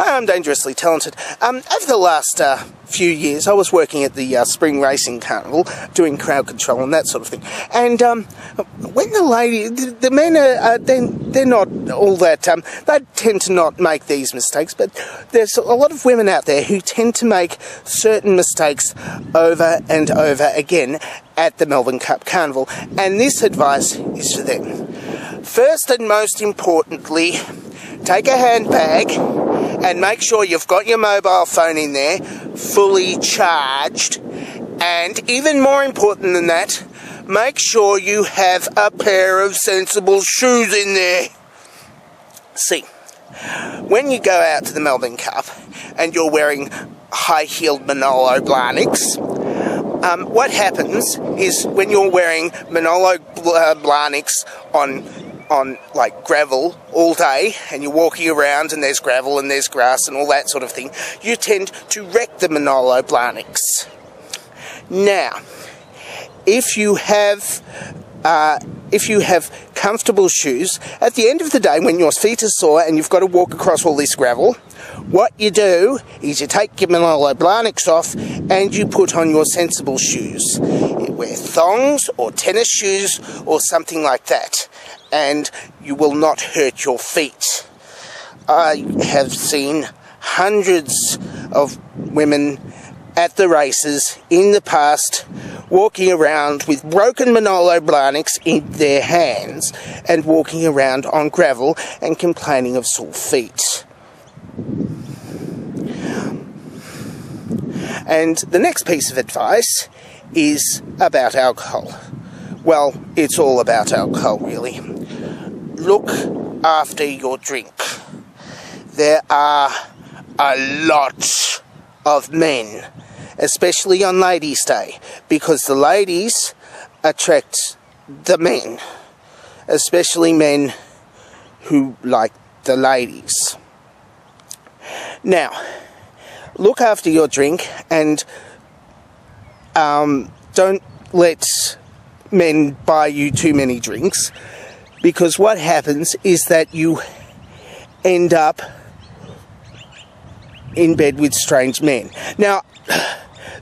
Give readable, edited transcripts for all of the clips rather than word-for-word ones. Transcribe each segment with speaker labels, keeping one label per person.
Speaker 1: Hi, I'm Dangerously Talented. Over the last few years, I was working at the spring racing carnival, doing crowd control and that sort of thing. And when the men they're not all that. They tend to not make these mistakes, but there's a lot of women out there who tend to make certain mistakes over and over again at the Melbourne Cup carnival. And this advice is for them. First and most importantly, take a handbag and make sure you've got your mobile phone in there, fully charged. And even more important than that, make sure you have a pair of sensible shoes in there. See, when you go out to the Melbourne Cup and you're wearing high-heeled Manolo Blahniks, what happens is when you're wearing Manolo Blahniks on like gravel all day, and you're walking around and there's gravel and there's grass and all that sort of thing, you tend to wreck the Manolo Blahniks. Now, if you have comfortable shoes, at the end of the day when your feet are sore and you've got to walk across all this gravel, what you do is you take your Manolo Blahniks off and you put on your sensible shoes. You wear thongs or tennis shoes or something like that, and you will not hurt your feet. I have seen hundreds of women at the races in the past walking around with broken Manolo Blahniks in their hands and walking around on gravel and complaining of sore feet. And the next piece of advice is about alcohol. Well, it's all about alcohol, really. Look after your drink. There are a lot of men, especially on Ladies' Day, because the ladies attract the men, especially men who like the ladies. Now, look after your drink and don't let men buy you too many drinks, because what happens is that you end up in bed with strange men. Now,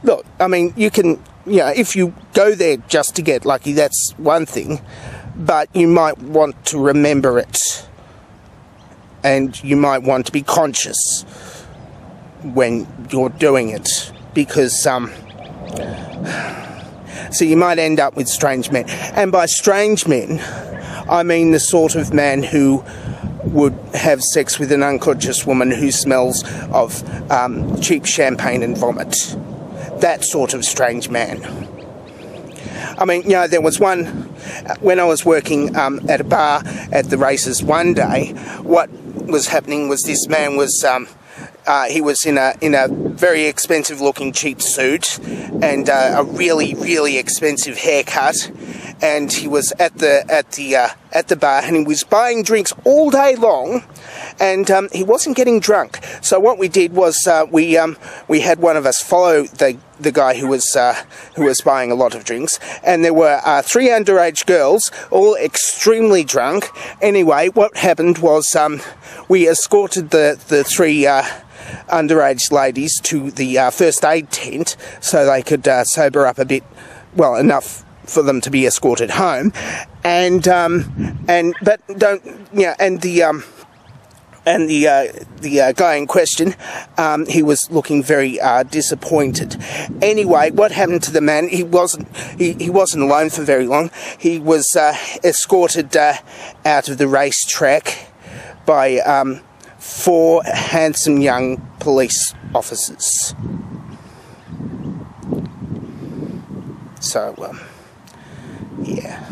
Speaker 1: look, I mean, you can, if you go there just to get lucky, that's one thing, but you might want to remember it, and you might want to be conscious when you're doing it, because so you might end up with strange men. And by strange men, I mean the sort of man who would have sex with an unconscious woman who smells of cheap champagne and vomit. That sort of strange man. I mean, there was one, when I was working at a bar at the races one day, what was happening was this man was, he was in a very expensive looking cheap suit and a really, really expensive haircut, and he was at the bar and he was buying drinks all day long, and he wasn't getting drunk. So what we did was we had one of us follow the guy who was buying a lot of drinks, and there were 3 underage girls, all extremely drunk. Anyway, what happened was we escorted the 3 underage ladies to the first aid tent so they could sober up a bit, well, enough for them to be escorted home, and the guy in question, he was looking very disappointed. Anyway, what happened to the man? He wasn't alone for very long. He was escorted out of the racetrack by 4 handsome young police officers. So, yeah.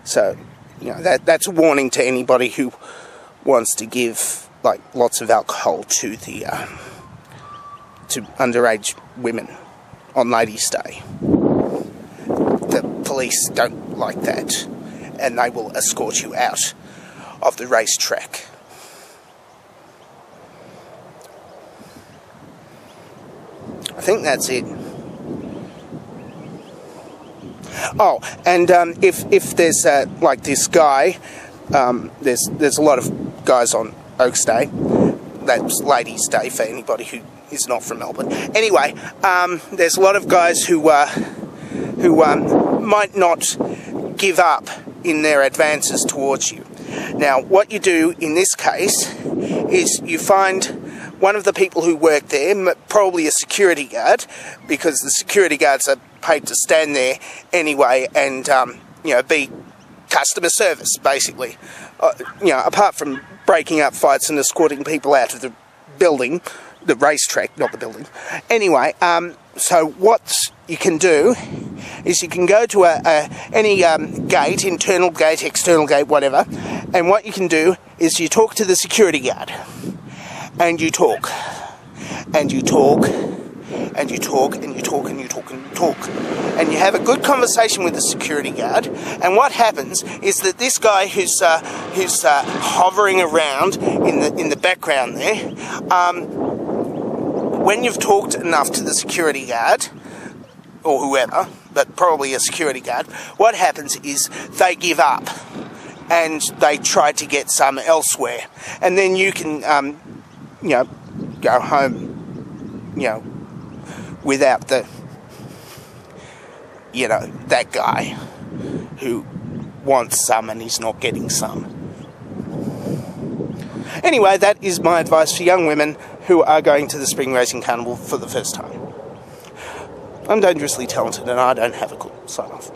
Speaker 1: So, that's a warning to anybody who wants to give like lots of alcohol to the to underage women on Ladies' Day. The police don't like that, and they will escort you out of the racetrack. I think that's it. Oh, and if there's like this guy, there's a lot of guys on Oaks Day. that's Ladies' Day for anybody who is not from Melbourne. Anyway, there's a lot of guys who might not give up in their advances towards you. Now, what you do in this case is you find one of the people who work there, probably a security guard, because the security guards are paid to stand there anyway and, you know, be customer service, basically. You know, apart from breaking up fights and escorting people out of the building, the racetrack, not the building. Anyway, so what you can do is you can go to any gate, internal gate, external gate, whatever, and what you can do is you talk to the security guard, and you talk, and you talk, and you talk, and you talk, and you talk, and you talk, and you have a good conversation with the security guard, and what happens is that this guy who's hovering around in the background there, when you've talked enough to the security guard, or whoever, but probably a security guard, what happens is they give up and they try to get some elsewhere. And then you can, you know, go home, you know, without the, you know, that guy who wants some and he's not getting some. Anyway, that is my advice for young women who are going to the Spring Racing Carnival for the first time. I'm dangerously talented and I don't have a clue. Sign off.